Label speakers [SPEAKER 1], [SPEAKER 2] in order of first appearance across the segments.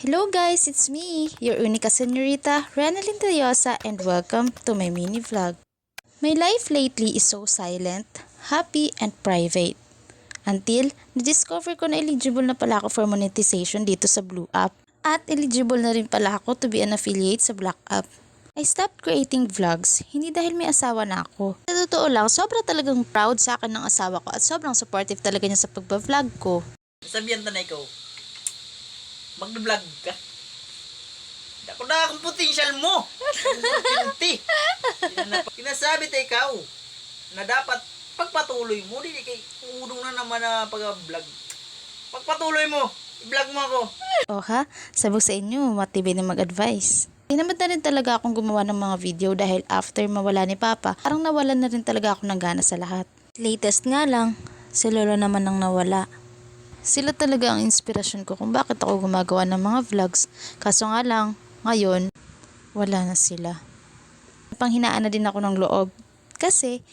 [SPEAKER 1] Hello guys, it's me, your unica senorita, Renalyn Deliosa, and welcome to my mini vlog. My life lately is so silent, happy, and private. Until na-discover ko na eligible na pala ako for monetization dito sa Blue App. At eligible na rin pala ako to be an affiliate sa Black App. I stopped creating vlogs, hindi dahil may asawa na ako. Sa totoo lang, sobra talagang proud sa akin ng asawa ko at sobrang supportive talaga niya sa pagbablog ko.
[SPEAKER 2] Sabihan ta na ikaw, mag-vlog ka. Dako na akong potential mo. Kinti. Kinasabi ta ikaw na dapat pagpatuloy mo. Di kay udong na naman na pag-vlog. Pagpatuloy mo, i-vlog mo ako.
[SPEAKER 1] O ha, sabog sa inyo, matibay na mag-advise. Tinamad na rin talaga akong gumawa ng mga video dahil after mawala ni Papa, parang nawalan na rin talaga ako ng gana sa lahat. Latest nga lang, si Lolo naman ang nawala. Sila talaga ang inspirasyon ko kung bakit ako gumagawa ng mga vlogs. Kaso nga lang, ngayon, wala na sila. Panghinaan na din ako ng loob. Kasi,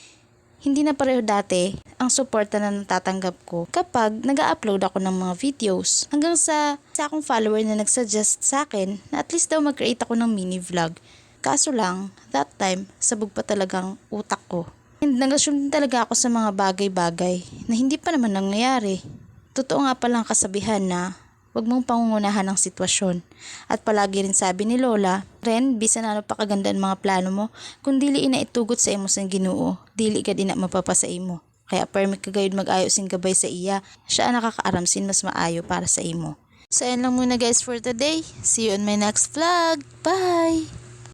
[SPEAKER 1] hindi na pareho dati ang suporta na natatanggap ko kapag nag-upload ako ng mga videos. Hanggang sa akong follower na nagsuggest sa akin na at least daw mag-create ako ng mini vlog. Kaso lang, that time, sabog pa talagang utak ko. And nag-assume talaga ako sa mga bagay-bagay na hindi pa naman nangyayari. Totoo nga palang kasabihan na huwag mong pangungunahan ang sitwasyon. At palagi rin sabi ni Lola, Ren, bisan ano pa kaganda ang mga plano mo, kung dili ina itugot sa imo sang Ginoo, dili ka ina mapapa sa imo. Kaya permit kagayod mag-ayo sing gabay sa iya, siya ang nakakaaramsin mas maayo para sa imo. So yan lang muna guys for today. See you on my next vlog. Bye!